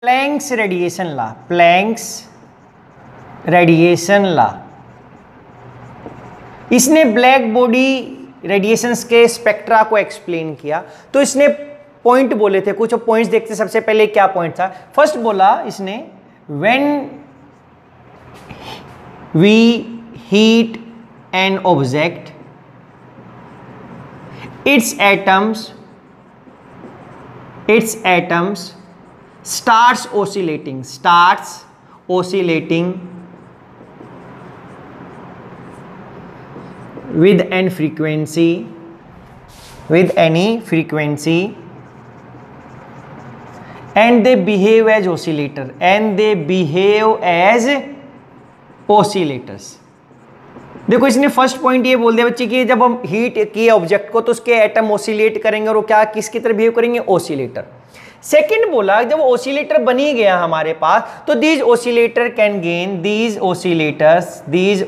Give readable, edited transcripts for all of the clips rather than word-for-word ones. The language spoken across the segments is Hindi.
Planks radiation law, Planck's radiation law, इसने ब्लैक बॉडी रेडिएशंस के स्पेक्ट्रा को एक्सप्लेन किया। तो इसने पॉइंट बोले थे कुछ, पॉइंट्स देखते सबसे पहले क्या पॉइंट था। फर्स्ट बोला इसने when we heat an object its atoms starts oscillating with any frequency and they behave as oscillators। देखो इसने फर्स्ट पॉइंट ये बोल दिया बच्चे कि जब हम हीट किए ऑब्जेक्ट को तो उसके एटम ओसिलेट करेंगे और वो क्या किसकी तरह बिहेव करेंगे, ओसिलेटर। सेकंड बोला जब ओसिलेटर बन ही गया हमारे पास तो these oscillator can gain, these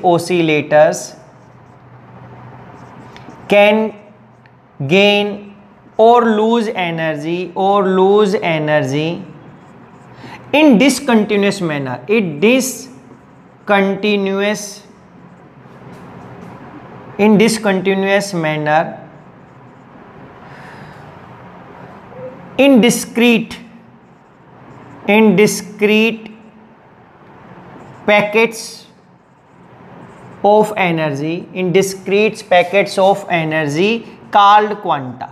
oscillators can gain or lose energy in discontinuous manner, in discrete packets of energy called quanta।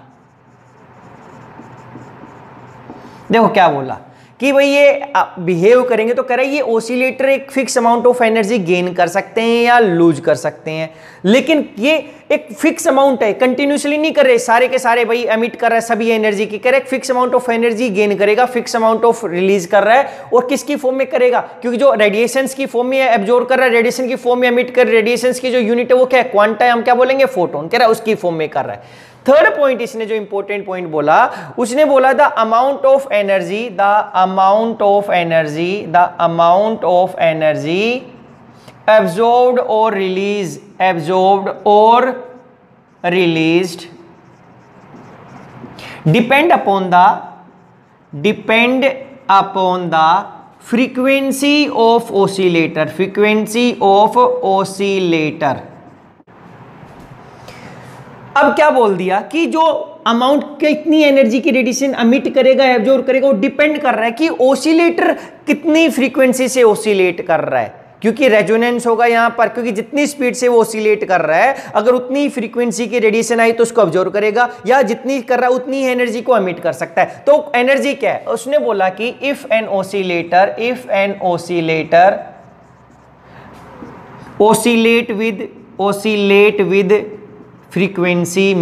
देखो क्या बोला कि भाई ये बिहेव करेंगे तो कह रहा है ये ओसिलेटर एक fix amount of energy gain कर सकते हैं या लूज कर सकते हैं, लेकिन ये एक फिक्स अमाउंट है, कंटिन्यूसली नहीं कर रहे सारे के सारे भाई एमिट कर रहा है सभी एनर्जी की, कह रहा है fix amount of energy gain करेगा, फिक्स अमाउंट ऑफ रिलीज कर रहा है और किसकी फॉर्म में करेगा, क्योंकि जो रेडिएशंस की फॉर्म में एब्जॉर्ब कर रहा है, रेडिएशन की फॉर्म में एमिट कर, रेडिएशंस की जो यूनिट है वो क्या है, क्वांटा है, हम क्या बोलेंगे फोटोन, कह रहा है उसकी फॉर्म में कर रहा है। थर्ड पॉइंट इसने जो इंपॉर्टेंट पॉइंट बोला उसने बोला the amount of energy absorbed or released depend upon the frequency of oscillator। अब क्या बोल दिया कि जो अमाउंट कितनी एनर्जी की रेडिएशन अमिट करेगा, एब्जॉर्ब करेगा, वो डिपेंड कर रहा है कि ओसिलेटर कितनी फ्रीक्वेंसी से ओसिलेट कर रहा है, क्योंकि रेजोनेंस होगा यहां पर, क्योंकि जितनी स्पीड से वो ओसिलेट कर रहा है अगर उतनी फ्रीक्वेंसी की रेडिएशन आई तो उसको एब्जॉर्ब करेगा, या जितनी कर रहा है उतनी एनर्जी को अमिट कर सकता है। तो एनर्जी क्या है, उसने बोला कि if an oscillator oscillate with frequency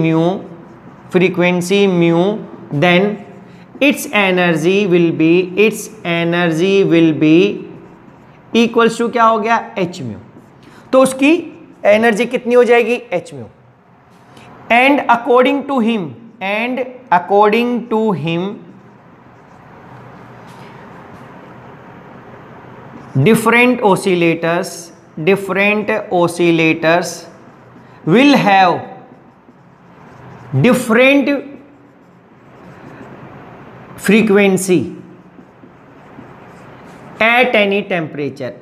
mu then its energy will be equals to क्या हो गया, h mu। तो उसकी एनर्जी कितनी हो जाएगी, h mu। and according to him different oscillators will have different frequency at any temperature,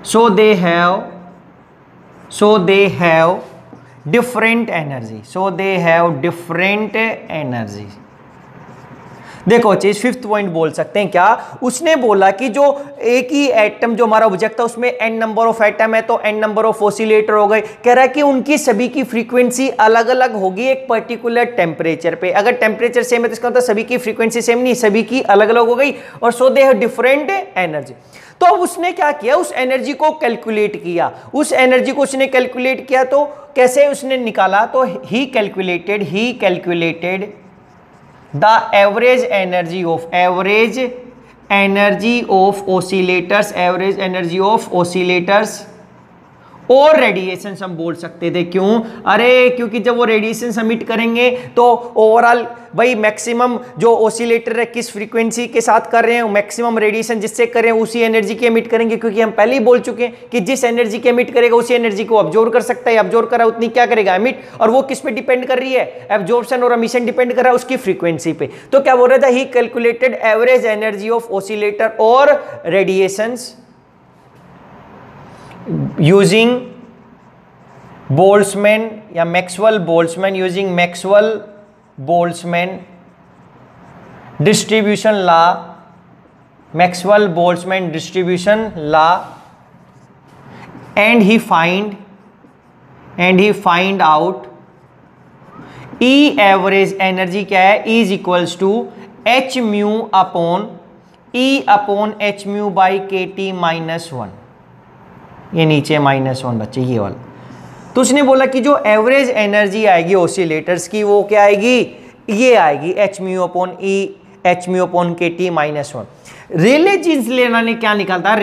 so they have different energy। देखो चीज फिफ्थ पॉइंट बोल सकते हैं क्या, उसने बोला कि जो एक ही एटम जो हमारा ऑब्जेक्ट था उसमें n नंबर ऑफ एटम है तो n नंबर ऑफ ओसिलेटर हो गए, कह रहा है कि उनकी सभी की फ्रीक्वेंसी अलग अलग होगी एक पर्टिकुलर टेम्परेचर पे। अगर टेम्परेचर सेम है तो इसका मतलब सभी की फ्रीक्वेंसी सेम नहीं, सभी की अलग अलग हो गई, और सो दे हैव डिफरेंट एनर्जी। तो अब उसने क्या किया, उस एनर्जी को कैलकुलेट किया, तो कैसे उसने निकाला, तो he calculated the average energy of oscillators और रेडिएशन हम बोल सकते थे। क्यों? अरे क्योंकि जब वो रेडिएशन एमिट करेंगे तो ओवरऑल भाई मैक्सिमम जो ऑसिलेटर है किस फ्रीक्वेंसी के साथ कर रहे हैं, मैक्सिमम रेडिएशन जिससे कर रहे हैं उसी एनर्जी की एमिट करेंगे, क्योंकि हम पहले ही बोल चुके हैं कि जिस एनर्जी की एमिट करेगा उसी एनर्जी को ऑब्जर्व कर सकता है, ऑब्जर्व करा उतनी क्या करेगा एमिट, और वो किस पे डिपेंड कर रही है, एब्जॉर्प्शन और एमिशन डिपेंड कर रहा है उसकी फ्रीक्वेंसी पे। तो क्या बोल रहा था, he calculated average energy of oscillator और रेडिएशंस यूजिंग बोल्ट्जमैन या Maxwell Boltzmann, using Maxwell Boltzmann distribution law, Maxwell Boltzmann distribution law, and he find out E average energy क्या है, is equals to H mu upon H mu by K T -1। ये नीचे -1 बच्चे ये वाला। तो उसने बोला कि जो एवरेज एनर्जी आएगी ऑसिलेटर्स की वो क्या आएगी, ये आएगी H mu upon K T -1। रेले जीन्स लेना ने क्या निकालता,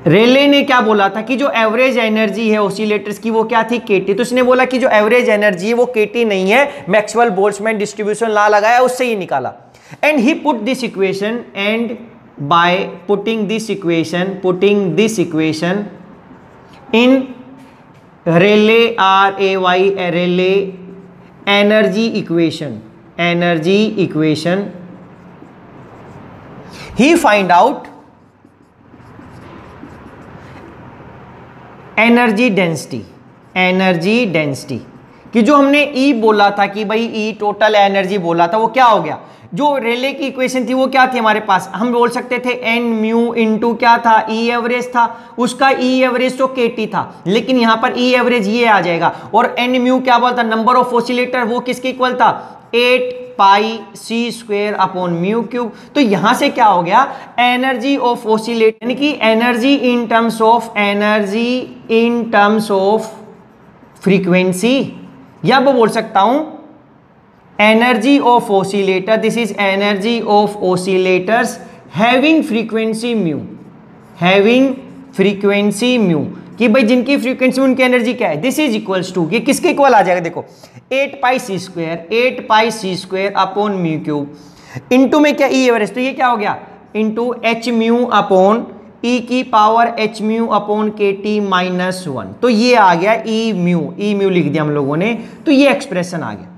रेले ने क्या बोला था कि जो एवरेज एनर्जी है ऑसिलेटर्स की वो क्या थी, केटी। तो उसने बोला कि जो एवरेज एनर्जी है वो केटी नहीं है, मैक्सवेल बोल्ट्जमैन डिस्ट्रीब्यूशन लॉ लगाया उससे ही निकाला। And he put this equation, and by putting this equation in Rayleigh Rayleigh energy equation, he find out energy density कि जो हमने E बोला था कि भाई E टोटल एनर्जी बोला था वो क्या हो गया, जो रेले की इक्वेशन थी वो क्या थी हमारे पास, हम बोल सकते थे एन म्यू इंटू क्या था, ई एवरेज था, उसका ई एवरेज तो केटी था, लेकिन यहां पर ई एवरेज ये आ जाएगा, और एन म्यू क्या बोलता, नंबर ऑफ ऑसिलेटर, वो किसके इक्वल था, 8 pi C square upon mu cube. तो यहां से क्या हो गया, एनर्जी ऑफ ऑसिलेटर यानी कि energy in terms of frequency, या वो बोल सकता हूं energy of oscillator, this is energy of oscillators having frequency mu, कि भाई जिनकी फ्रीक्वेंसी उनकी एनर्जी क्या है, दिस इज इक्वल्स टू, ये किसके इक्वल आ जाएगा, देखो 8 pi C square upon mu cube, into में क्या ई एवरेज, तो ये क्या हो गया into H mu upon E की power H mu upon K T -1। तो ये आ गया ई म्यू लिख दिया हम लोगों ने, तो ये एक्सप्रेशन आ गया।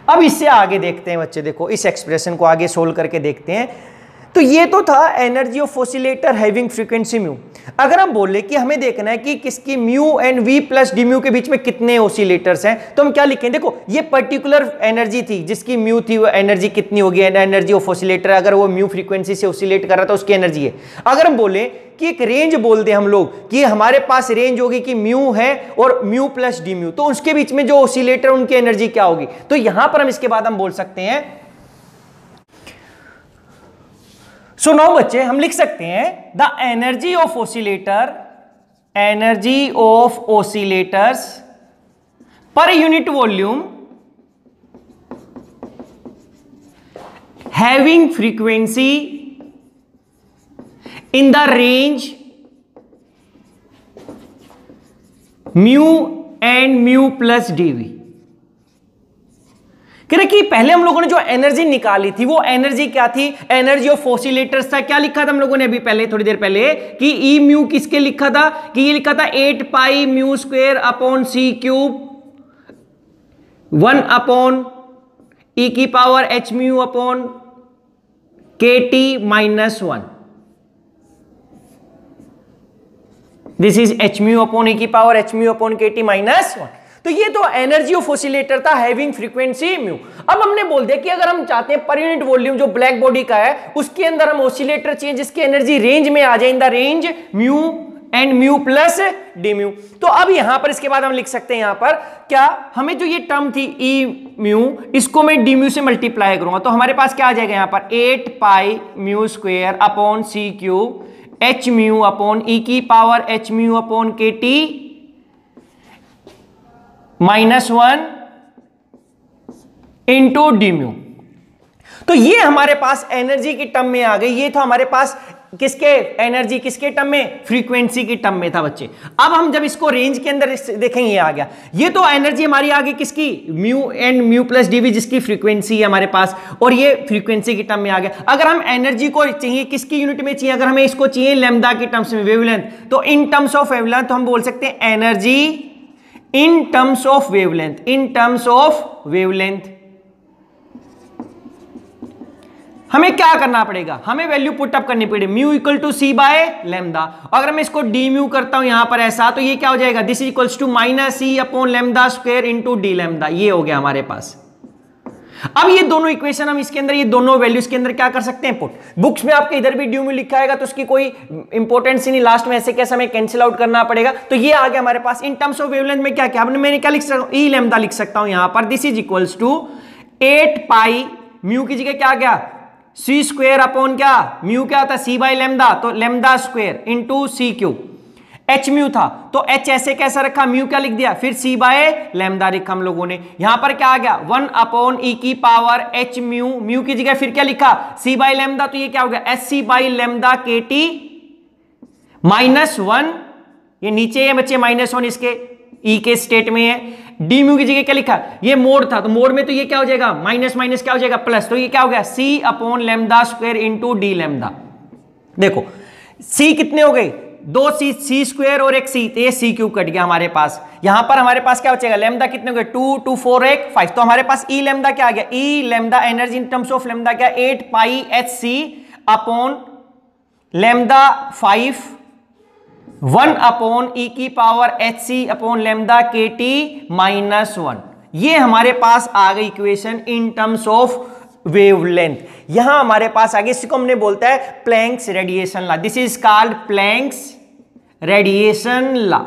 अब इससे आगे देखते हैं बच्चे, देखो इस एक्सप्रेशन को आगे सोल्व करके देखते हैं। तो ये तो था energy of oscillator having frequency mu. अगर हम बोले कि हमें देखना है कि किसकी mu and v plus d mu के बीच में कितने ऑसिलेटर्स हैं, तो हम क्या लिखें, देखो ये पर्टिकुलर एनर्जी थी जिसकी म्यू थी, वो एनर्जी कितनी होगी, एनर्जी ऑफ ऑसिलेटर, अगर वो म्यू फ्रीक्वेंसी से ऑसिलेट कर रहा था उसकी एनर्जी है। अगर हम बोले कि एक रेंज बोल दे हम लोग कि हमारे पास रेंज होगी कि म्यू है और म्यू प्लस डी म्यू, तो उसके बीच में जो ऑसिलेटर उनकी एनर्जी क्या होगी, तो यहां पर हम इसके बाद हम बोल सकते हैं, सो नाउ बच्चे हम लिख सकते हैं the energy of oscillators per unit volume having frequency in the range mu and mu plus dV। कह रहे कि पहले हम लोगों ने जो एनर्जी निकाली थी वो एनर्जी क्या थी, एनर्जी ऑफ ऑसिलेटर्स था। क्या लिखा था हम लोगों ने अभी पहले थोड़ी देर पहले कि ई म्यू किसके लिखा था, कि ये लिखा था 8 pi mu square upon C cube 1 upon E की power H mu upon K T -1। This is H mu upon E की power H mu upon K T -1। तो ये तो एनर्जी ऑफ ऑसिलेटर था हैविंग फ्रीक्वेंसी म्यू। अब हमने बोल दिया कि अगर हम चाहते हैं पर यूनिट वॉल्यूम जो ब्लैक बॉडी का है उसके अंदर हम ऑसिलेटर चाहिए जिसकी एनर्जी रेंज में आ जाए, in the range mu and mu plus d mu. तो अब यहां पर इसके बाद हम लिख सकते हैं, यहां पर क्या हमें जो ये टर्म थी ई म्यू, इसको मैं डी म्यू से मल्टीप्लाई करूंगा तो हमारे पास क्या आ जाएगा यहां पर 8 pi mu square upon C cube H mu upon E की power H mu upon K T -1 into D mu. तो ये हमारे पास एनर्जी की टर्म में आ गई। ये था हमारे पास किसके एनर्जी किसके टर्म में, फ्रीक्वेंसी की टर्म में था बच्चे। अब हम जब इसको रेंज के अंदर देखेंगे, ये आ गया, ये तो एनर्जी हमारी आ गई किसकी, mu and mu plus dv, जिसकी फ्रीक्वेंसी है हमारे पास, और ये फ्रीक्वेंसी की टर्म में आ गया। अगर हम एनर्जी को चाहिए किसकी यूनिट में चाहिए, अगर हमें इसको चाहिए लैम्डा की टर्म्स में, वेवलेंथ, तो इन टर्म्स ऑफ वेवलेंथ तो हम बोल सकते हैं energy in terms of wavelength, in terms of wavelength. हमें क्या करना पड़ेगा, हमें वैल्यू पुट अप करनी पड़ेगी, mu equal to c by lambda. अगर मैं इसको डी म्यू करता हूं यहां पर ऐसा, तो ये क्या हो जाएगा, this is equals to minus C upon lambda square into D lambda. ये हो गया हमारे पास। अब ये दोनों इक्वेशन हम इसके अंदर, ये दोनों वैल्यूज के अंदर क्या कर सकते हैं, पुट। बुक्स में आपके इधर भी डी म्यू लिखा आएगा तो उसकी कोई इंपॉर्टेंस ही नहीं, लास्ट में ऐसे कैसे हमें कैंसिल आउट करना पड़ेगा। तो ये आ गया हमारे पास। इन टर्म्स ऑफ वेवलेंथ में क्या क्या मैंने क्या लिख सकता हूं, ई लैम्डा लिख सकता हूं यहां पर, this is equals to 8 pi, mu की जगह क्या गया, सी स्क्वेयर अपॉन क्या, म्यू क्या होता है, सी बाई लैम्डा, तो lambda square into C cube. H mu था तो एच ऐसे कैसा रखा, म्यू क्या लिख दिया, फिर सी बाय लैम्डा लिखा हम लोगों ने। यहां पर क्या आ गया, 1 अपॉन ई की पावर एच म्यू, म्यू की जगह फिर क्या लिखा, सी बाय लैम्डा, तो ये क्या हो गया, H C by lambda K T -1, ये नीचे है बच्चे -1 इसके ई के स्टेट में है। डी म्यू की जगह क्या लिखा, ये मोड था तो मोड में तो ये क्या हो जाएगा, माइनस माइनस क्या हो जाएगा प्लस, तो ये क्या हो गया, C upon lambda square into D lambda. देखो सी कितने हो गए, 2 सी स्क्वायर और एक सी, तो ये सी क्यूब कट गया हमारे पास। यहां पर हमारे पास क्या बचेगा, लैम्डा कितने हो गए, 2 2 4 1 5, तो हमारे पास ई लैम्डा क्या आ गया, E lambda energy in terms of lambda क्या, 8 pi H C upon lambda 5 1 upon E की power H C upon lambda K T -1। ये हमारे पास आ गई equation in terms of wavelength. यहां हमारे पास आगे, इसको हमने बोलता है Planck's radiation law, this is called Planck's radiation law.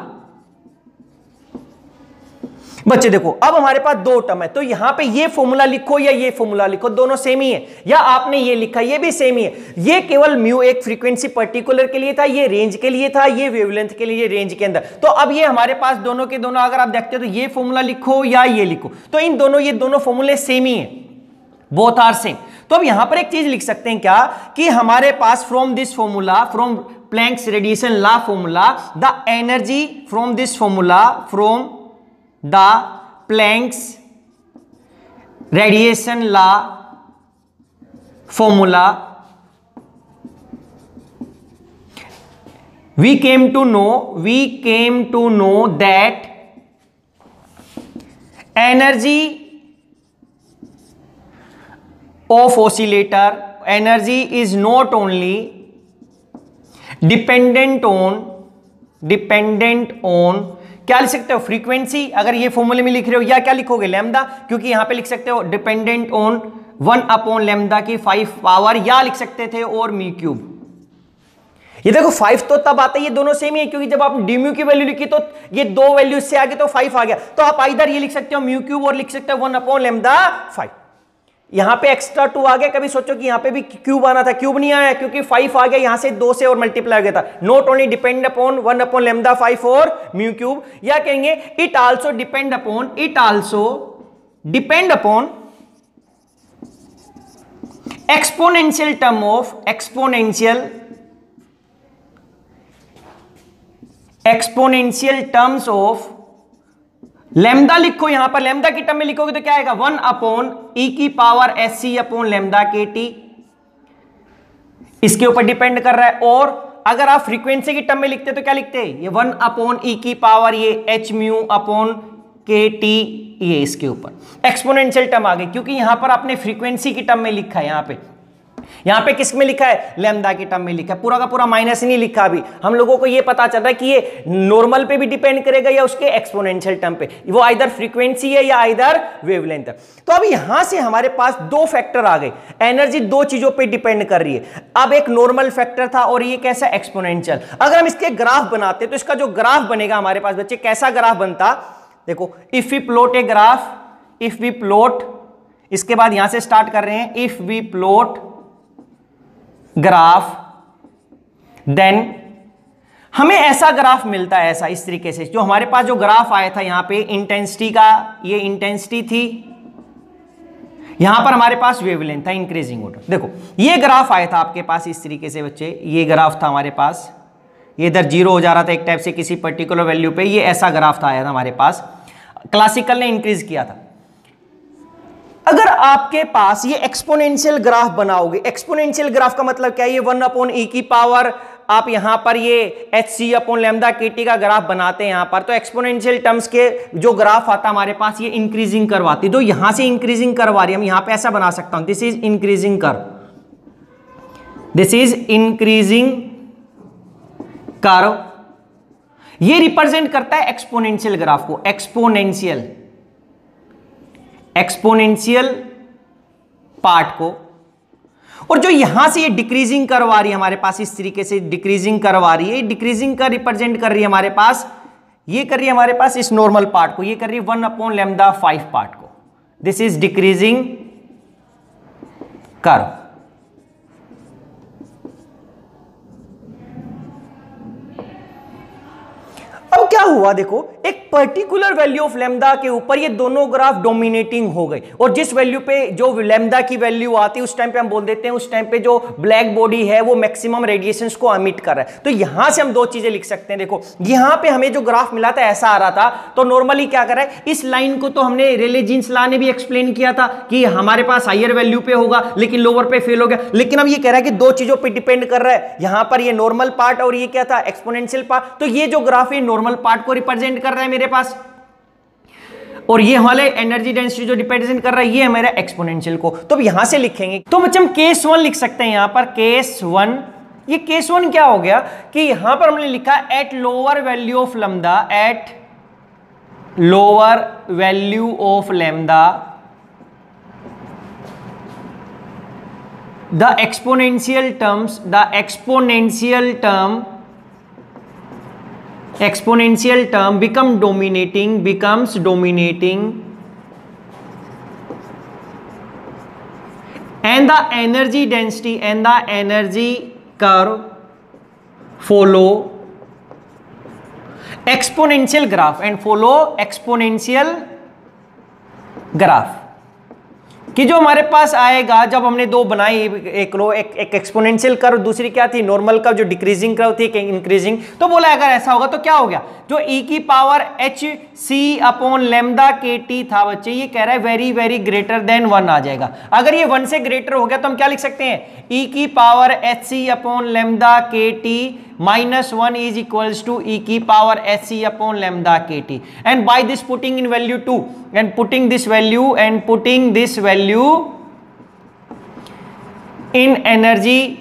बच्चे देखो अब हमारे पास 2 टर्म है, तो यहां पे ये फॉर्मूला लिखो या ये फॉर्मूला लिखो, दोनों सेम ही है, या आपने ये लिखा ये भी सेम ही है। ये केवल म्यू एक फ्रीक्वेंसी पर्टिकुलर के लिए था, ये रेंज के लिए था, ये वेवलेंथ के लिए रेंज के अंदर। तो अब ये हमारे पास दोनों के दोनों अगर आप देखते हो तो ये फॉर्मूला लिखो या ये लिखो, तो इन दोनों ये दोनों फॉर्मूले सेम ही है, बोथ आर सेम। तो अब यहां पर एक चीज लिख सकते हैं क्या, कि हमारे पास from this formula, from Planck's radiation law formula, the energy from this formula, from the Planck's radiation law formula, we came to know that energy of oscillator, energy is not only dependent on क्या लिख सकते हो, फ्रीक्वेंसी, अगर ये फॉर्मूले में लिख रहे हो, या क्या लिखोगे, लैम्डा, क्योंकि यहां पे लिख सकते हो डिपेंडेंट ऑन 1 अपॉन लैम्डा की 5 पावर, या लिख सकते थे और म्यू क्यूब। ये देखो 5 तो तब आता है, ये दोनों सेम ही है, क्योंकि जब आप डी म्यू की वैल्यू लिखी तो ये 2 वैल्यू से आगे तो 5 आ गया, तो आप इधर ये लिख सकते हो म्यू क्यूब और लिख सकते हो 1 अपॉन लैम्डा 5। यहां पे एक्स्ट्रा 2 आ गया, कभी सोचो कि यहां पे भी क्यूब आना था, क्यूब नहीं आया क्योंकि 5 आ गया, यहां से 2 से और मल्टीप्लाई हो गया था। Not only depend upon 1 upon lambda 5 और म्यू क्यूब, या कहेंगे it also depend upon exponential term of exponential terms of lambda. लिखो यहां पर लैम्डा की टर्म में लिखोगे तो क्या आएगा, 1 अपॉन ई की power H C upon lambda K T, इसके ऊपर डिपेंड कर रहा है। और अगर आप फ्रीक्वेंसी की टर्म में लिखते तो क्या लिखते हैं, ये 1 अपॉन ई की पावर ये H mu upon K T, ये इसके ऊपर एक्सपोनेंशियल टर्म आ गई, क्योंकि यहां पर आपने फ्रीक्वेंसी की टर्म में लिखा है, यहां पे किस में लिखा है, लैम्डा की टर्म में लिखा है, पूरा का पूरा माइनस नहीं लिखा। अभी हम लोगों को ये पता चल रहा है कि ये नॉर्मल पे भी डिपेंड करेगा या उसके एक्सपोनेंशियल टर्म पे, वो आइदर फ्रीक्वेंसी है या आइदर वेवलेंथ है। तो अब यहां से हमारे पास 2 फैक्टर आ गए, एनर्जी 2 चीजों पे डिपेंड कर रही है। अब एक नॉर्मल फैक्टर था और ये कैसा, एक्सपोनेंशियल। अगर हम इसके ग्राफ बनाते तो इसका जो ग्राफ बनेगा हमारे पास बच्चे, कैसा ग्राफ बनता, देखो if we plot a graph, if we plot, इसके बाद यहां से स्टार्ट कर रहे हैं, if we plot graph, then हमें ऐसा ग्राफ मिलता है, ऐसा इस तरीके से। जो हमारे पास जो ग्राफ आया था यहां पे इंटेंसिटी का, ये इंटेंसिटी थी, यहां पर हमारे पास वेवलेंथ था इंक्रीजिंग ऑर्डर। देखो ये ग्राफ आया था आपके पास इस तरीके से बच्चे, ये ग्राफ था हमारे पास, ये इधर जीरो हो जा रहा था एक टाइप से किसी पर्टिकुलर वैल्यू पे, ये ऐसा ग्राफ था आया था हमारे पास, क्लासिकल ने इंक्रीज किया था। अगर आपके पास ये एक्सपोनेंशियल ग्राफ बनाओगे, एक्सपोनेंशियल ग्राफ का मतलब क्या है, ये 1/e की पावर, आप यहां पर ये hc/λ/kt का ग्राफ बनाते हैं यहां पर, तो एक्सपोनेंशियल टर्म्स के जो ग्राफ आता हमारे पास ये इंक्रीजिंग करवाती, तो यहां से इंक्रीजिंग करवा रही, हम यहां पे ऐसा बना सकता हूं, this is increasing curve, this is increasing curve, ये रिप्रेजेंट करता है एक्सपोनेंशियल ग्राफ को, एक्सपोनेंशियल पार्ट को। और जो यहां से ये डिक्रीजिंग करवा रही है हमारे पास, इस तरीके से डिक्रीजिंग करवा रही है, डिक्रीजिंग का रिप्रेजेंट कर रही है हमारे पास, ये कर रही है हमारे पास इस नॉर्मल पार्ट को, ये कर रही है 1/λ/5 पार्ट को, दिस इज डिक्रीजिंग कर्व। अब क्या हुआ देखो, एक पर्टिकुलर वैल्यू ऑफ लैम्डा के ऊपर ये दोनों ग्राफ डोमिनेटिंग हो गए, और जिस वैल्यू पे जो लैम्डा की वैल्यू आती है उस टाइम पे हम बोल देते हैं उस टाइम पे जो ब्लैक बॉडी है वो मैक्सिमम रेडिएशंस को एमिट कर रहा है। तो यहां से हम दो चीजें लिख सकते हैं, देखो यहां पे हमें जो ग्राफ मिला था ऐसा आ रहा था, तो नॉर्मली क्या कर रहा है, इस लाइन को तो हमने रेले जीन्स लॉ ने भी एक्सप्लेन किया था कि हमारे पास हायर वैल्यू पे होगा लेकिन लोअर पे फेल हो गया, लेकिन अब ये कह रहा है कि दो चीजों पर डिपेंड कर रहा है, यहां पर ये नॉर्मल पार्ट और ये क्या था एक्सपोनेंशियल पार्ट, तो ये जो ग्राफ है नॉर्मल पार्ट को रिप्रेजेंट कर रहा है मेरे पास, और ये वाले एनर्जी डेंसिटी जो रिप्रेजेंट कर रहा है ये है मेरा एक्सपोनेंशियल को। तो अब यहां से लिखेंगे तो बच्चे हम केस 1 लिख सकते हैं यहां पर, केस 1, ये केस 1 क्या हो गया कि यहां पर हमने लिखा at lower value of lambda, at lower value of lambda the exponential term becomes dominating and the energy density and the energy curve follow exponential graph and follow exponential graph, कि जो हमारे पास आएगा जब हमने दो बनाई, एक एक्सपोनेंशियल कर्व, दूसरी क्या थी नॉर्मल कर्व जो डिक्रीजिंग कर्व थी, एक इंक्रीजिंग, तो बोला अगर ऐसा होगा तो क्या हो गया, जो e की पावर hc/λ/kt था बच्चे, ये कह रहा है वेरी वेरी ग्रेटर देन 1 आ जाएगा। अगर ये 1 से ग्रेटर हो गया तो हम क्या लिख सकते हैं, e की power hc/λ/kt -1 is equals to e की power hc/λ/kt, and by this putting in value 2 and putting this value in energy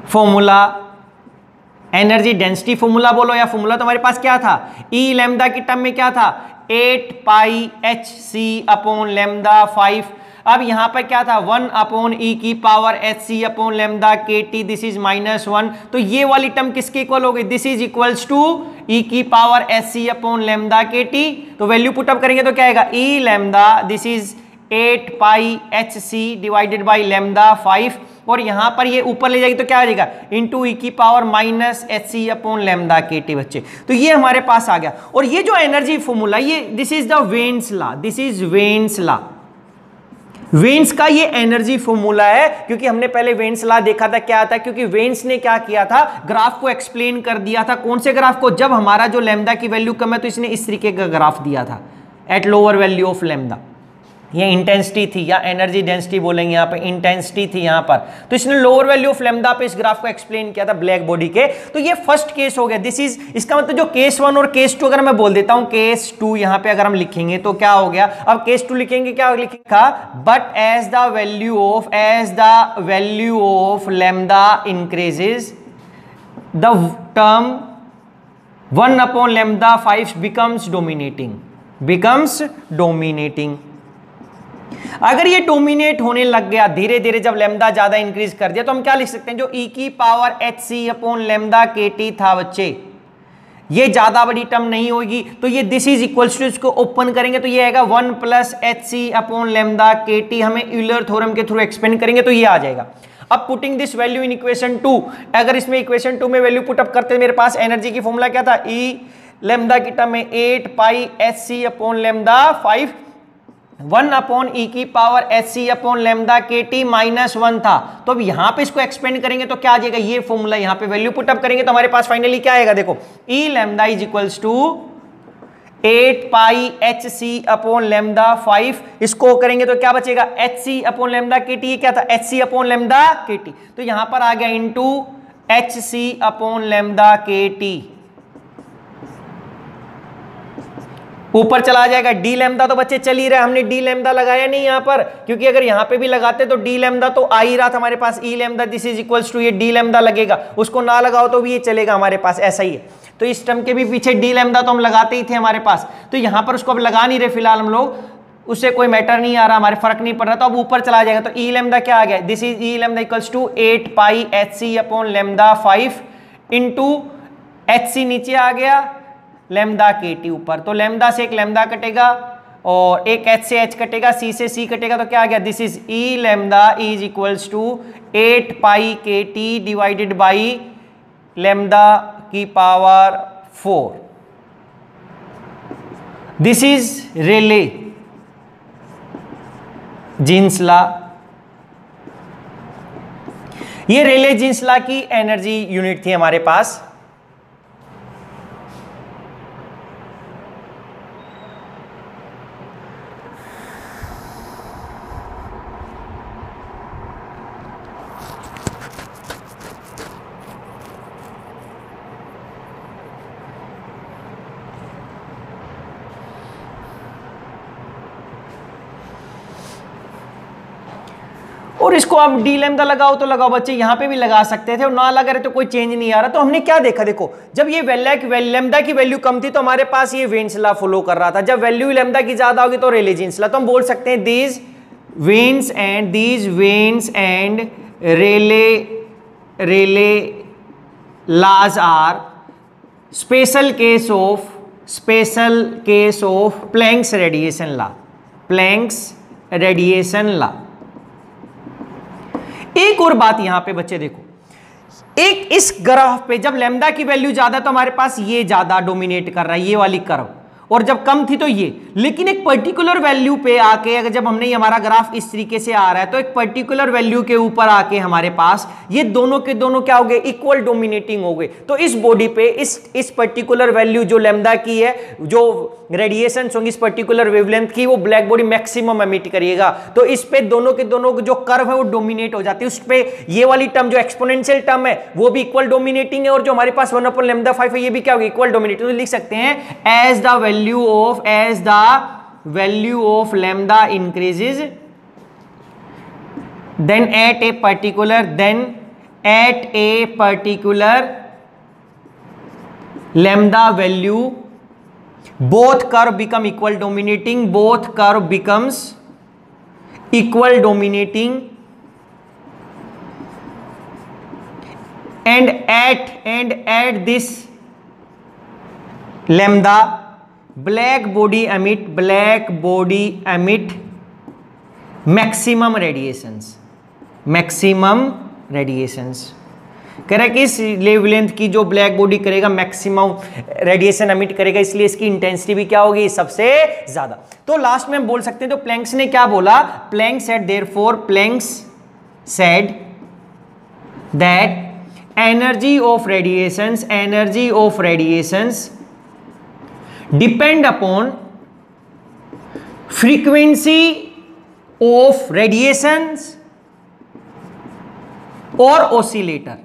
formula, energy density formula बोलो या फॉर्मूला, तो हमारे पास क्या था, ई लैम्डा की टर्म में क्या था 8πhc/λ/5, अब यहां पर क्या था 1/e की पावर hc/λ/kt, दिस इज -1, तो ये वाली टर्म किसके इक्वल हो गई, this is equals to e की पावर hc/λ/kt, तो वैल्यू पुटअप करेंगे तो क्या आएगा, e lambda this is 8πhc divided by λ/5, और यहां पर ये ऊपर ले जाएगी तो क्या आ जाएगा इंटू e की पावर -hc/λ/kt बच्चे। तो ये हमारे पास आ गया, और ये जो एनर्जी फॉर्मूला ये this is the veins law, this is veins law, veins का ये एनर्जी फॉर्मूला है, क्योंकि हमने पहले वेन्स लॉ देखा था क्या था, क्योंकि वेन्स ने क्या किया था ग्राफ को एक्सप्लेन कर दिया था, कौन से ग्राफ को, जब हमारा जो लैम्डा की वैल्यू कम है तो इसने इस तरीके का ग्राफ दिया था at lower value of lambda, ये इंटेंसिटी थी या एनर्जी डेंसिटी बोलेंगे यहाँ पे, इंटेंसिटी थी यहाँ पर, तो इसने लोअर वैल्यू ऑफ लैम्डा पे इस ग्राफ को एक्सप्लेन किया था ब्लैक बॉडी के। तो ये फर्स्ट केस हो गया, दिस इज, इसका मतलब जो केस 1 और केस 2 अगर मैं बोल देता हूं, केस 2 यहाँ पे अगर हम लिखेंगे तो क्या हो गया, अब केस 2 लिखेंगे क्या लिखेगा, but as the value of lambda increases the term 1/λ/5 becomes dominating। अगर ये डोमिनेट होने लग गया धीरे धीरे, जब लैम्डा ज्यादा इंक्रीज कर दिया, तो हम क्या लिख सकते हैं, जो e की पावर hc/λ/kt था बच्चे, ये ज्यादा बड़ी टर्म नहीं होगी, तो ये दिस इज इक्वल्स टू, इसको ओपन करेंगे तो ये आएगा 1 + hc/λ/kt, हमें यूलर थ्योरम के थ्रू एक्सपेंड करेंगे तो ये आ जाएगा। अब putting this value in equation 2, अगर इसमें इक्वेशन 2 में वैल्यू पुटअप करते मेरे पास एनर्जी की फॉर्मूला क्या था, e लैम्डा की टर्म में 8πhc/λ/5, 1 अपॉन ई की power H C upon lambda K T -1 था। तो अब यहां पे इसको एक्सपेंड करेंगे तो क्या आ जाएगा, ये फॉर्मूला यहां पे वैल्यू पुट अप करेंगे तो हमारे पास फाइनली क्या आएगा, देखो E lambda is equals to 8 pi H C upon lambda 5, इसको करेंगे तो क्या बचेगा, H C upon lambda K T, क्या था H C upon lambda K T, तो यहां पर आ गया into H C upon lambda K T, ऊपर चला जाएगा डी लैम्डा, तो बच्चे चल ही रहा है, हमने डी लैम्डा लगाया नहीं यहां पर, क्योंकि अगर यहां पे भी लगाते तो डी लैम्डा तो आ ही रहा था हमारे पास, E lambda this is equals to ये डी लैम्डा लगेगा, उसको ना लगाओ तो भी ये चलेगा हमारे पास, ऐसा ही है। तो इस टर्म के भी पीछे डी लैम्डा तो हम लगाते ही थे हमारे पास, तो यहां पर उसको अब लगा नहीं रहे फिलहाल हम लोग, उससे कोई मैटर नहीं आ रहा, हमारे फर्क नहीं पड़ रहा, तो अब ऊपर चला जाएगा, तो ई लैम्डा क्या आ गया, this is E lambda equals to 8 pi H C upon lambda 5 into H C नीचे आ गया, लैम्डा के टी ऊपर, तो लैम्डा से एक लैम्डा कटेगा और एक एच से एच कटेगा, सी से सी कटेगा, तो क्या आ गया, this is E lambda is equals to 8 pi K T divided by lambda की power 4। This is Rayleigh Jeans law, ये रेले जीन्स लॉ की एनर्जी यूनिट थी हमारे पास। और इसको आप डी लैम्डा लगाओ तो लगाओ बच्चे, यहां पे भी लगा सकते थे और ना लगा रहे तो कोई चेंज नहीं आ रहा। तो हमने क्या देखा, देखो जब ये लैम्डा की वैल्यू कम थी तो हमारे पास ये वेन्स लॉ फॉलो कर रहा था, जब वैल्यू लैम्डा की ज्यादा होगी तो रेले जीन्स लॉ। तो हम बोल सकते हैं these Wien's and Rayleigh laws are special case of Planck's radiation law. एक और बात यहां पे बच्चे देखो, एक इस ग्राफ पे जब लैम्डा की वैल्यू ज्यादा तो हमारे पास ये ज्यादा डोमिनेट कर रहा है, ये वाली कर्व, और जब कम थी तो ये, लेकिन एक पर्टिकुलर वैल्यू पे आके अगर जब हमने हमारा ग्राफ इस तरीके से आ रहा है तो एक पर्टिकुलर वैल्यू के ऊपर आके हमारे पास ये दोनों के दोनों क्या हो गए, इक्वल डोमिनेटिंग हो गए। तो इस बॉडी पे इस पर्टिकुलर वैल्यू जो लैम्डा की है, जो रेडिएशन होंगी इस पर्टिकुलर वेवलेंथ की, वो ब्लैक बॉडी मैक्सिमम एमिट करिएगा। तो इस पे दोनों के दोनों जो कर्व है वो डोमिनेट हो जाती है, उस पे ये वाली टर्म जो एक्सपोनेंशियल टर्म है वो भी इक्वल डोमिनेटिंग है, और जो हमारे पास 1/λ5 है ये भी क्या होगा, इक्वल डोमिनेटिंग। तो लिख सकते हैं as the value of lambda increases then at a particular lambda value both curve become equal dominating and at this lambda black body emit maximum radiations। कह रहा है कि इस वेवलेंथ की जो ब्लैक बॉडी करेगा मैक्सिमम रेडिएशन एमिट करेगा, इसलिए इसकी इंटेंसिटी भी क्या होगी, सबसे ज्यादा। तो लास्ट में हम बोल सकते हैं, तो प्लैंक्स ने क्या बोला, Planck said that energy of radiations depend upon frequency of radiations और ओसिलेटर।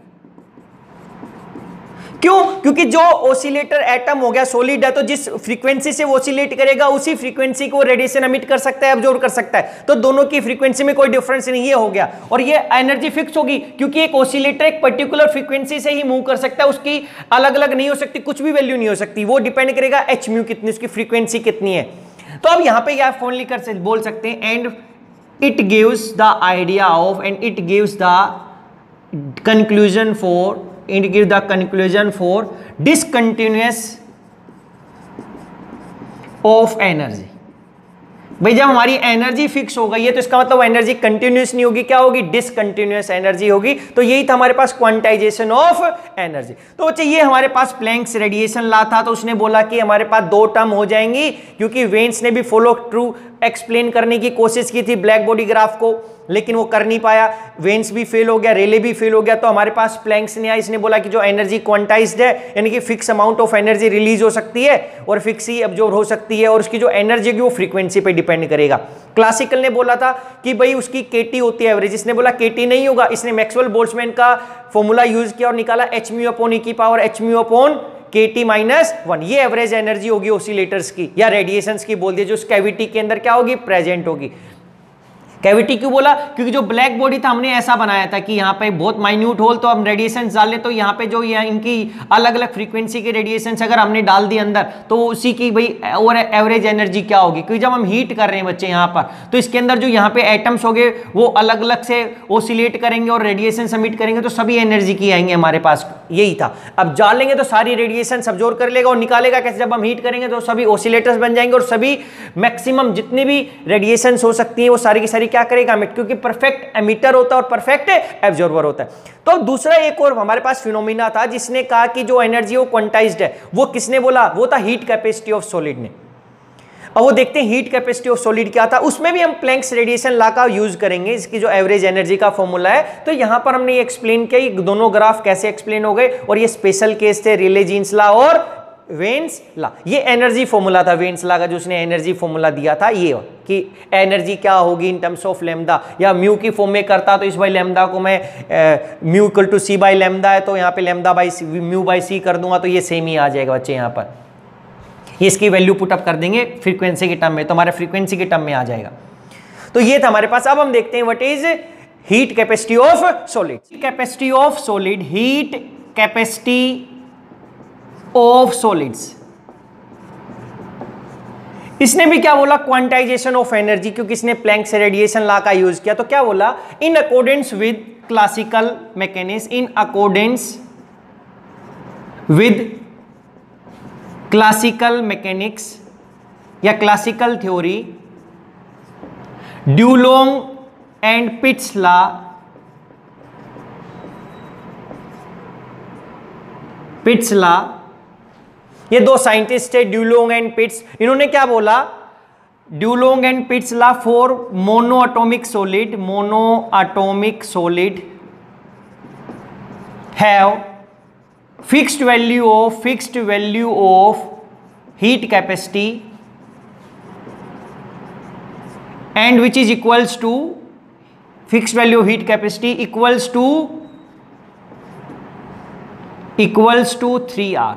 क्यों? क्योंकि जो ओसिलेटर एटम हो गया सॉलिड है, तो जिस फ्रीक्वेंसी से वो ओसिलेट करेगा उसी फ्रीक्वेंसी को रेडिएशन एमिट कर सकता है, अब्जॉर्ब कर सकता है। तो दोनों की फ्रीक्वेंसी में कोई डिफरेंस नहीं, ये हो गया। और ये एनर्जी फिक्स होगी क्योंकि एक ओसिलेटर एक पर्टिकुलर फ्रीक्वेंसी से ही मूव कर सकता है, उसकी अलग अलग नहीं हो सकती, कुछ भी वैल्यू नहीं हो सकती, वो डिपेंड करेगा एच म्यू कितनी, उसकी फ्रीक्वेंसी कितनी है। तो अब यहां पर आप फोनली कर बोल सकते हैं and it gives the idea of and it gives the conclusion for discontinuous of energy। भाई जब हमारी एनर्जी फिक्स हो गई है तो इसका मतलब एनर्जी कंटिन्यूस नहीं होगी, क्या होगी, डिसकंटिन्यूअस एनर्जी होगी। तो यही था हमारे पास क्वांटाइजेशन ऑफ एनर्जी। तो ये हमारे पास प्लैंक्स रेडिएशन लॉ था, तो उसने बोला कि हमारे पास दो टर्म हो जाएंगी, क्योंकि वेन्स ने भी फॉलो एक्सप्लेन करने की कोशिश की थी ब्लैक बॉडी ग्राफ को, लेकिन वो कर नहीं पाया। वेन्स भी फेल हो गया, रेले भी फेल हो गया। तो हमारे पास प्लैंक्स ने आया, इसने बोला कि जो एनर्जी क्वांटाइज्ड है, यानी कि fix amount of energy release हो सकती है और फिक्स ही अब्जॉर्ब हो सकती है, और उसकी जो एनर्जी होगी वो फ्रीक्वेंसी पे डिपेंड करेगा। क्लासिकल ने बोला था कि भाई उसकी केटी होती है एवरेज, इसने बोला केटी नहीं होगा। इसने मैक्सवेल बोल्ट्जमैन का फॉर्मूला यूज किया और निकाला h म्यू अपॉन e की power h mu upon KT minus 1। ये एवरेज एनर्जी होगी ऑसिलेटर्स की या रेडिएशंस की बोल दिया, जो उस कैविटी के अंदर क्या होगी, प्रेजेंट होगी। कैविटी क्यों बोला, क्योंकि जो ब्लैक बॉडी था हमने ऐसा बनाया था कि यहाँ पे बहुत माइन्यूट होल, तो हम रेडिएशन डाल ले, तो यहाँ पे जो इनकी अलग अलग फ्रीक्वेंसी के रेडिएशन अगर हमने डाल दिए अंदर, तो उसी की भाई और एवरेज एनर्जी क्या होगी। क्योंकि जब हम हीट कर रहे हैं बच्चे यहाँ पर, तो इसके अंदर जो यहाँ पे एटम्स हो गए वो अलग अलग से ओसिलेट करेंगे और रेडिएशन सबमिट करेंगे, तो सभी एनर्जी की आएंगे हमारे पास, यही था। अब डालेंगे तो सारी रेडिएशन अब्जॉर्ब कर लेगा और निकालेगा कैसे, जब हम हीट करेंगे तो सभी ओसिलेटर्स बन जाएंगे और सभी मैक्सिमम जितनी भी रेडिएशन हो सकती है वो सारी की सारी क्या करेगा, एमिट, क्योंकि परफेक्ट एमिटर होता है और परफेक्ट एब्जॉर्बर होता है। तो दूसरा एक और हमारे पास फिनोमिना था जिसने कहा कि जो एनर्जी वो क्वांटाइज्ड है, वो किसने बोला, वो था हीट कैपेसिटी ऑफ सॉलिड ने। अब वो देखते हैं हीट कैपेसिटी ऑफ सॉलिड क्या था, उसमें भी हम प्लैंक्स रेडिएशन लॉ का यूज करेंगे, इसकी जो एवरेज एनर्जी का फॉर्मूला है। तो यहां पर हमने ये एक्सप्लेन किया, ये दोनों ग्राफ कैसे एक्सप्लेन हो गए, और ये स्पेशल केस थे रेले जीन्स लॉ और वेन्स लॉ। ये एनर्जी फॉर्मूला था वेन्स लॉ का, जो उसने एनर्जी फॉर्मूला दिया था, ये कि एनर्जी क्या होगी इन टर्म्स ऑफ लैम्डा, या म्यू की फॉर्म में करता तो इस बाई लैम्डा को मैं mu equal to C by lambda है, तो यहाँ पे lambda by mu by C कर दूंगा, तो ये सेम ही आ जाएगा बच्चे। यहाँ पर ये इसकी वैल्यू पुटअप कर देंगे फ्रीक्वेंसी के टर्म में, तो हमारे फ्रीक्वेंसी के टर्म में आ जाएगा। तो ये था हमारे पास। अब हम देखते हैं what is heat capacity of solid. Capacity of solid, heat capacity of solids. इसने भी क्या बोला, क्वांटाइजेशन ऑफ एनर्जी, क्योंकि इसने प्लैंक्स रेडिएशन लॉ का यूज किया। तो क्या बोला, in accordance with classical mechanics, in accordance with classical mechanics या classical theory, Dulong and Petit's law, Petit's law, ये दो साइंटिस्ट थे ड्यूलोंग एंड पिट्स। इन्होंने क्या बोला, Dulong and Petit's law for monoatomic solid, monoatomic solid have fixed value of heat capacity and which is equals to, fixed value of heat capacity equals to 3R।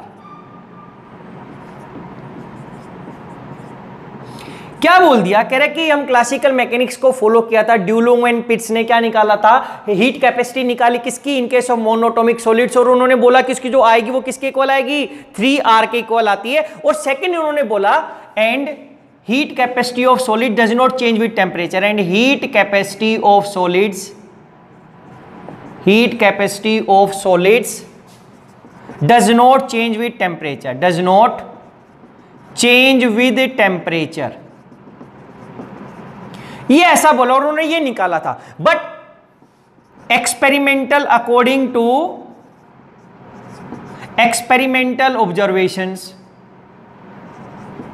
क्या बोल दिया, कह रहे कि हम क्लासिकल मैकेनिक्स को फॉलो किया था। ड्यूलोंग एंड पिट्स ने क्या निकाला था, हीट कैपेसिटी निकाली किसकी, in case of monoatomic solids, और उन्होंने बोला कि इसकी जो आएगी वो किसके इक्वल आएगी, 3R के इक्वल आती है। और सेकंड उन्होंने बोला, and heat capacity of solid does not change with temperature, and heat capacity of solids, heat capacity of solids does not change with temperature, does not change with temperature. ये ऐसा बोला और उन्होंने ये निकाला था। But experimental, according to experimental observations,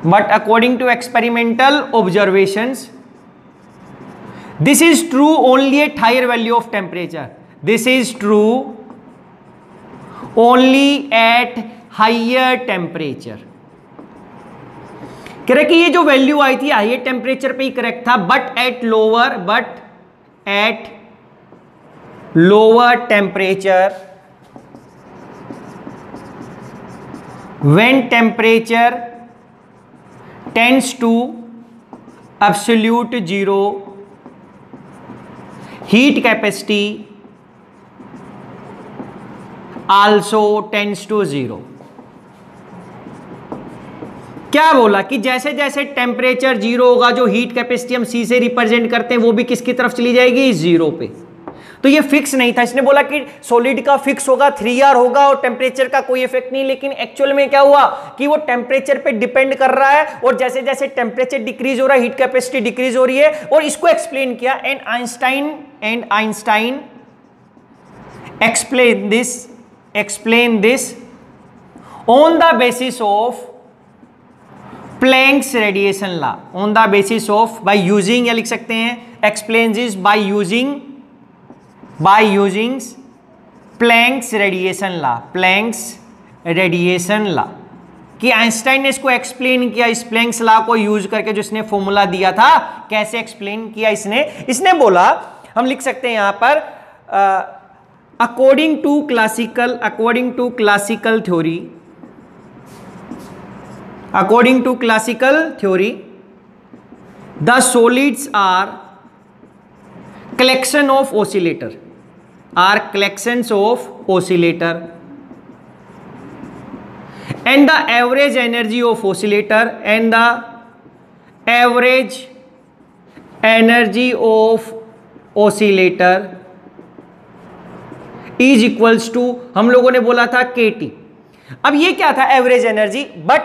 but according to experimental observations, this is true only at higher value of temperature, this is true only at higher temperature. कह रहे कि ये जो वैल्यू आई थी हायर टेम्परेचर पे ही करेक्ट था, but at lower temperature, when temperature tends to absolute zero, heat capacity also tends to zero. क्या बोला कि जैसे जैसे टेम्परेचर जीरो होगा, जो हीट कैपेसिटी हम सी से रिप्रेजेंट करते हैं वो भी किसकी तरफ चली जाएगी, जीरो पे। तो ये फिक्स नहीं था। इसने बोला कि सॉलिड का फिक्स होगा, 3R होगा और टेम्परेचर का कोई इफेक्ट नहीं, लेकिन एक्चुअल में क्या हुआ कि वो टेम्परेचर पे डिपेंड कर रहा है, और जैसे जैसे टेम्परेचर डिक्रीज हो रहा है हीट कैपेसिटी डिक्रीज हो रही है। और इसको एक्सप्लेन किया, and Einstein explain this on the basis of Planck's radiation law on the basis of by using, या लिख सकते हैं explains this by using Planck's radiation law, Planck's radiation law, कि आइंस्टाइन ने इसको एक्सप्लेन किया इस प्लैंक्स लॉ को यूज करके, जो इसने फॉर्मूला दिया था कैसे एक्सप्लेन किया इसने बोला, हम लिख सकते हैं यहां पर according to classical theory the solids are collections of oscillator and the average energy of oscillator is equals to, हम लोगों ने बोला था kT। अब ये क्या था average energy, but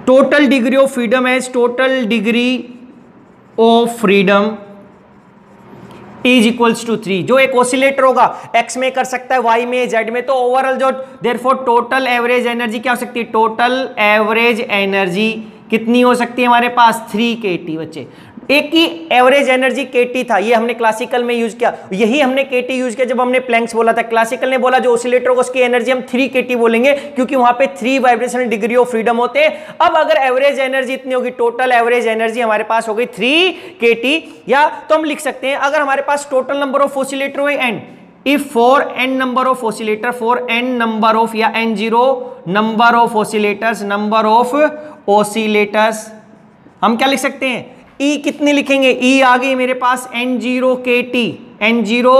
total degree of freedom as total degree of freedom is equals to 3। जो एक ऑसिलेटर होगा एक्स में कर सकता है, वाई में, जेड में, तो ओवरऑल जो देयरफॉर टोटल एवरेज एनर्जी क्या हो सकती है, टोटल एवरेज एनर्जी कितनी हो सकती है हमारे पास 3 kT। बच्चे एक ही एवरेज एनर्जी kT था, ये हमने क्लासिकल में यूज किया, यही हमने kT यूज किया जब हमने प्लैंक्स बोला था। क्लासिकल ने बोला जो ऑसिलेटर होगा उसकी एनर्जी हम 3 kT बोलेंगे, क्योंकि वहां पे 3 वाइब्रेशनल डिग्री ऑफ फ्रीडम होते हैं। अब अगर एवरेज एनर्जी इतनी होगी, टोटल एवरेज एनर्जी हमारे पास हो गई 3 kT, या तो हम लिख सकते हैं अगर हमारे पास टोटल नंबर ऑफ ऑसिलेटर हुए n, if for n number of oscillator, for n number of या n0 number of oscillators, हम क्या लिख सकते हैं, E कितनी लिखेंगे, E आ गई मेरे पास n0 kT, n0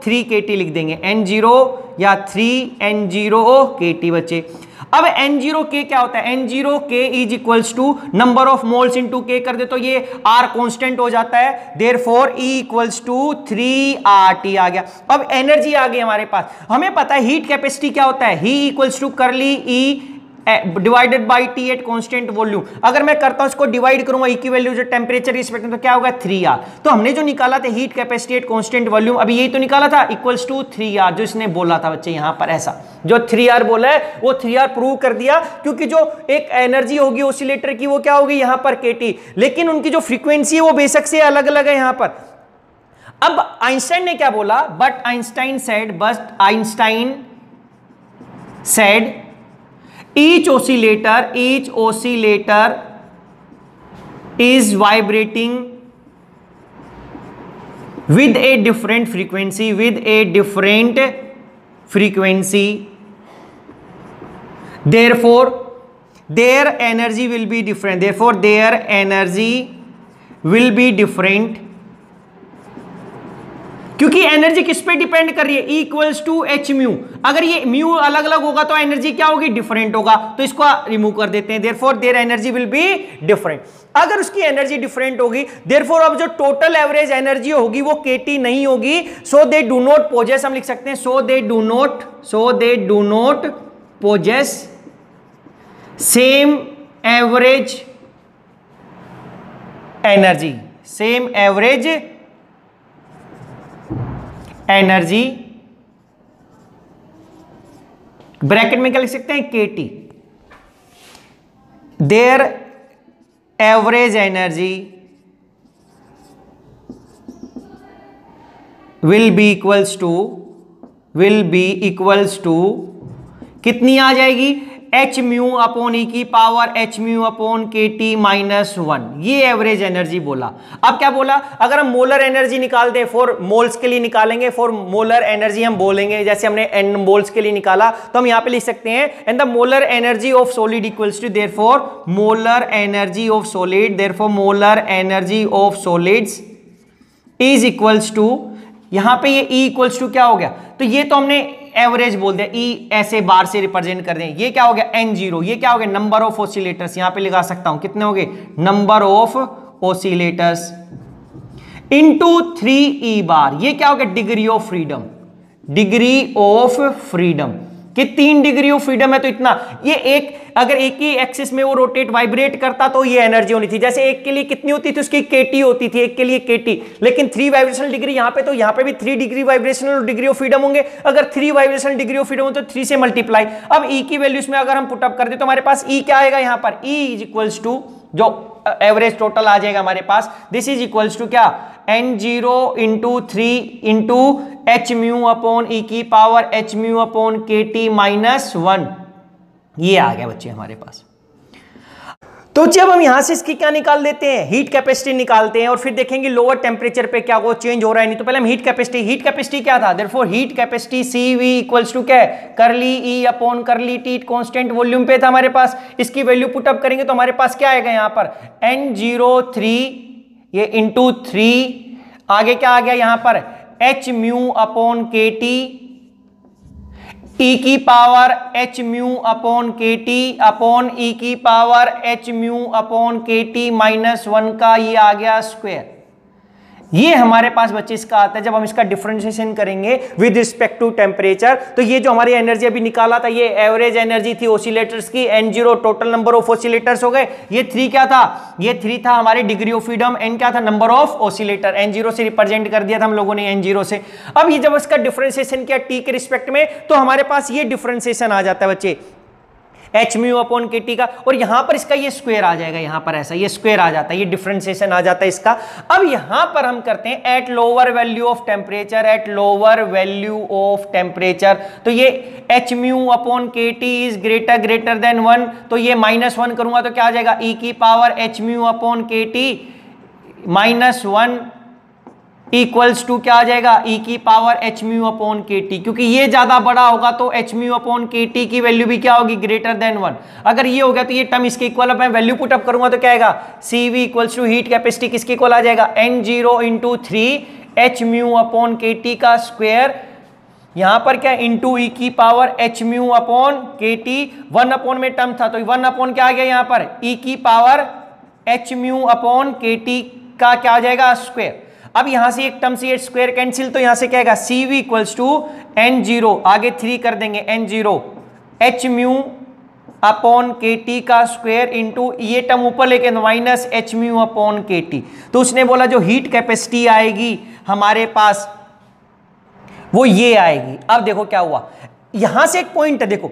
3 kT लिख देंगे, n0 या 3 n0 kT बच्चे। अब n0 k क्या होता है, n0 k is equals to number of moles into k कर दे तो ये r कांस्टेंट हो जाता है, therefore E equals to 3RT आ गया। अब एनर्जी आ गई हमारे पास, हमें पता है हीट कैपेसिटी क्या होता है, ही इक्वल्स टू करली E divided by T at constant volume. अगर मैं करता हूं इसको डिवाइड करूंगा ई की वैल्यू जो टेंपरेचर रिस्पेक्ट में, तो क्या होगा 3R। तो हमने जो निकाला था heat capacity at constant volume, अभी यही तो निकाला था, इक्वल्स टू 3R, जो इसने बोला था बच्चे यहां पर, ऐसा जो 3R बोला है वो 3R प्रूव कर दिया, क्योंकि जो एक एनर्जी होगी ऑसिलेटर की वो क्या होगी यहां पर kT, लेकिन उनकी जो फ्रीक्वेंसी है वो बेशक से अलग अलग है यहां पर। अब आइंस्टाइन ने क्या बोला, but Einstein said each oscillator is vibrating with a different frequency, therefore their energy will be different, क्योंकि एनर्जी किस पे डिपेंड कर रही है, E equals to H mu. अगर ये म्यू अलग अलग होगा तो एनर्जी क्या होगी, डिफरेंट होगा, तो इसको रिमूव कर देते हैं, therefore their energy will be different. अगर उसकी एनर्जी डिफरेंट होगी, देयरफॉर अब जो टोटल एवरेज एनर्जी होगी वो kT नहीं होगी, so they do not possess, हम लिख सकते हैं so they do not possess same average energy, bracket में क्या लिख सकते हैं kT, their average energy will be equals to कितनी आ जाएगी, एच म्यू अपॉन ई की power H mu upon kT minus 1, ये एवरेज एनर्जी बोला। अब क्या बोला, अगर हम मोलर एनर्जी निकालते हैं, फॉर मोल्स के लिए निकालेंगे, फॉर मोलर एनर्जी हम बोलेंगे, जैसे हमने n मोल्स के लिए निकाला, तो हम यहां पे लिख सकते हैं and the molar energy of solid equals to, therefore molar energy of solids is equals to, यहां पे ये E इक्वल्स टू क्या हो गया, तो ये तो हमने एवरेज बोल दिया, E ऐसे बार से रिप्रेजेंट कर दें, ये क्या हो गया n0, ये क्या हो गया नंबर ऑफ ऑसिलेटर्स, यहां पे लगा सकता हूं कितने हो गए, number of oscillators into 3E बार, ये क्या हो गया डिग्री ऑफ फ्रीडम, कि 3 डिग्री ऑफ फ्रीडम है तो इतना, ये एक अगर एक ही एक्सिस में वो रोटेट वाइब्रेट करता तो ये एनर्जी होनी थी। जैसे एक के लिए कितनी होती थी, उसकी केटी होती थी, एक के लिए केटी, लेकिन 3 वाइब्रेशनल डिग्री यहां पे, तो यहां पे भी 3 degree vibrational degree of freedom होंगे। अगर 3 वाइब्रेशनल डिग्री ऑफ फ्रीडम हो तो 3 से मल्टीप्लाई। अब ई की वैल्यूज में अगर हम पुटअप कर दे तो हमारे पास ई क्या आएगा, यहां पर ई इज इक्वल्स टू जो एवरेज टोटल आ जाएगा हमारे पास, दिस इज इक्वल्स टू क्या, n0 into 3 into H mu upon E की power H mu upon K T minus 1, ये आ गया बच्चे हमारे पास। तो जब हम यहां से इसकी क्या निकाल देते हैं, हीट कैपेसिटी निकालते हैं और फिर देखेंगे लोअर टेम्परेचर पे क्या वो चेंज हो रहा है नहीं। तो पहले हम हीट कैपेसिटी क्या था, therefore heat capacity CV equals to क्या है, curly E upon curly T, constant volume पे था हमारे पास। इसकी वैल्यू पुट अप करेंगे तो हमारे पास क्या आएगा यहां पर N03 ये इंटू 3, आगे क्या आ गया यहां पर H mu upon K T, ई की power H mu upon K T upon E की power H mu upon K T minus 1 का ये आ गया स्क्वायर। ये हमारे पास बच्चे इसका आता है जब हम इसका डिफरेंशिएशन करेंगे विद रिस्पेक्ट टू टेम्परेचर। तो ये जो हमारी एनर्जी अभी निकाला था, ये एवरेज एनर्जी थी ऑसिलेटर्स की, N0 total number of oscillators हो गए। ये 3 क्या था, ये 3 था हमारे डिग्री ऑफ फ्रीडम, N क्या था, नंबर ऑफ ऑसिलेटर, N0 से रिप्रेजेंट कर दिया था हम लोगों ने N0 से। अब ये जब इसका डिफरेंशिएशन किया T के रिस्पेक्ट में तो हमारे पास ये डिफरेंशिएशन आ जाता है बच्चे H mu upon K T का, और यहां पर इसका ये स्क्वायर आ जाएगा, यहां पर ऐसा ये स्क्वायर आ जाता है, ये डिफरेंशिएशन आ जाता है इसका। अब यहां पर हम करते हैं at lower value of temperature, at lower value of temperature, तो ये H mu upon K T is greater than 1, तो ये -1 करूंगा तो क्या आ जाएगा, ई की power H mu upon K T -1 equals to क्या आ जाएगा, ई की power H mu upon K T, क्योंकि ये ज्यादा बड़ा होगा तो H mu upon K T की वैल्यू भी क्या होगी, ग्रेटर देन 1। अगर ये हो गया तो ये टर्म इसके इक्वल, अब मैं वैल्यू पुट अप करूंगा तो क्या आएगा, CV equals to heat capacity किसके इक्वल आ जाएगा, N0 into 3 H mu upon K T का स्क्वायर, यहां पर क्या इंटू ई की power H mu upon K T, 1 upon में टर्म था तो 1 अपॉन क्या आ गया यहां पर, ई की power H mu upon K T का क्या आ जाएगा, स्क्वायर। अब यहां से एक टर्म से ये स्क्वायर कैंसिल, तो यहां से क्या आएगा, CV इक्वल्स टू N0 आगे 3 कर देंगे, N0 H mu upon K T का स्क्वायर इंटू ये टर्म ऊपर लेके minus H mu upon K T. तो उसने बोला जो हीट कैपेसिटी आएगी हमारे पास वो ये आएगी। अब देखो क्या हुआ, यहां से एक पॉइंट है, देखो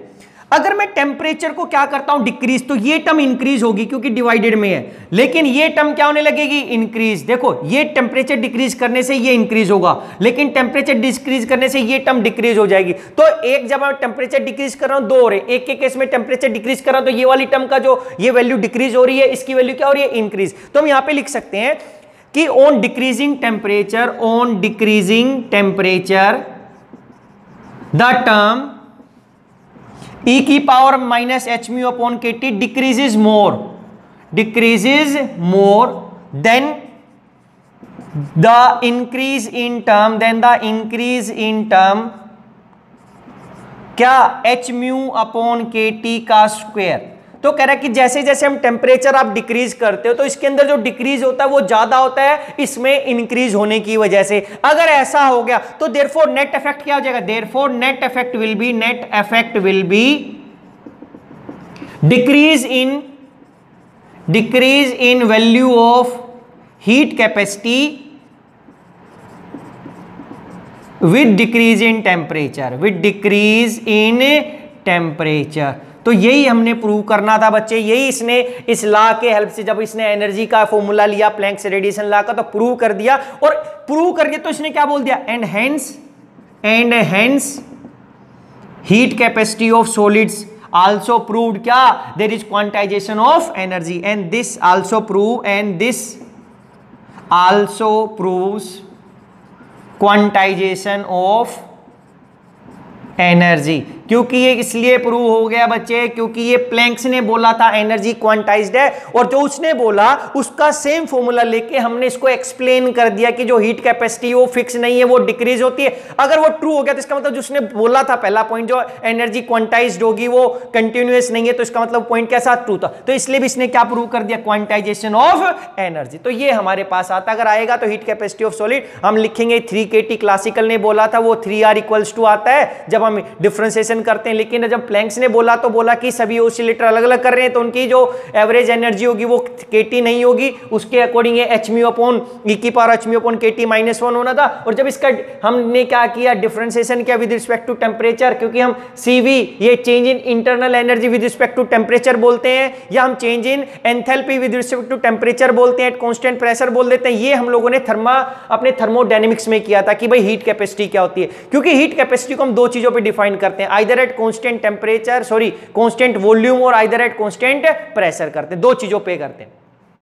अगर मैं टेम्परेचर को क्या करता हूं डिक्रीज, तो ये टर्म इंक्रीज होगी क्योंकि डिवाइडेड में है, लेकिन ये टर्म क्या होने लगेगी, इंक्रीज। देखो ये टेम्परेचर डिक्रीज करने से ये इंक्रीज होगा, लेकिन टेम्परेचर डिक्रीज करने से ये टर्म डिक्रीज हो जाएगी। तो एक जब मैं टेम्परेचर डिक्रीज कर रहा हूं, 2 हो रहे, एक के केस में टेम्परेचर डिक्रीज कर रहा हूं तो ये वाली टर्म का जो ये वैल्यू डिक्रीज हो रही है, इसकी वैल्यू क्या हो रही है, इंक्रीज। तो हम यहां पर लिख सकते हैं कि on decreasing temperature the term E की power minus H mu upon K T decreases more than the increase in term क्या H mu upon K T का स्क्वायर। तो कह रहा है कि जैसे जैसे हम टेम्परेचर आप डिक्रीज करते हो तो इसके अंदर जो डिक्रीज होता है वो ज्यादा होता है इसमें इंक्रीज होने की वजह से। अगर ऐसा हो गया तो देयरफॉर नेट इफेक्ट क्या हो जाएगा, therefore net effect will be decrease in value of heat capacity with decrease in temperature. तो यही हमने प्रूव करना था बच्चे, यही इसने इस लॉ के हेल्प से, जब इसने एनर्जी का फॉर्मूला लिया प्लैंक्स रेडिएशन लॉ का, तो प्रूव कर दिया। और प्रूव करके तो इसने क्या बोल दिया, and hence heat capacity of solids also proved क्या, there is quantization of energy, and this also proves quantization of energy. क्योंकि ये इसलिए प्रूव हो गया बच्चे क्योंकि ये प्लैंक्स ने बोला था एनर्जी क्वांटाइज्ड है, और जो उसने बोला उसका सेम फॉर्मूला लेके हमने इसको एक्सप्लेन कर दिया कि जो हीट कैपेसिटी वो फिक्स नहीं है, वो डिक्रीज होती है। अगर वो ट्रू हो गया तो इसका मतलब जो उसने बोला था पहला पॉइंट, जो एनर्जी क्वांटाइज्ड होगी वो कंटिन्यूअस नहीं है, तो इसका मतलब पॉइंट कैसा ट्रू था। तो इसलिए भी इसने क्या प्रूव कर दिया, क्वांटाइजेशन ऑफ एनर्जी। तो ये हमारे पास आता, अगर आएगा तो हीट कैपेसिटी ऑफ सॉलिड हम लिखेंगे 3 kT, क्लासिकल ने बोला था वो 3R = आता है। जब हम डिफरेंशिएशन करते हैं, लेकिन जब प्लैंक्स ने बोला तो बोला कि सभी ऑसिलेटर अलग अलग कर रहे हैं तो उनकी जो एवरेज एनर्जी होगी वो kT नहीं होगी, उसके अकॉर्डिंग ये hμ अपॉन e की पावर hμ अपॉन kT -1 होना था। और जब इसका हमने क्या किया, डिफरेंशिएशन किया विद रिस्पेक्ट टू टेम्परेचर, क्योंकि हम CV ये change in internal energy with respect to temperature बोलते हैं, या हम change in enthalpy with respect to temperature बोलते हैं, एट कांस्टेंट प्रेशर बोल देते हैं। ये हम लोगों ने अपने थर्मोडायनेमिक्स में किया था कि भाई हीट कैपेसिटी क्या होती है, क्योंकि हीट कैपेसिटी को हम दो चीजों पे डिफाइन करते हैं, either at constant temperature constant volume और आइदर एट कांस्टेंट प्रेशर करते हैं, दो चीजों पे करते हैं।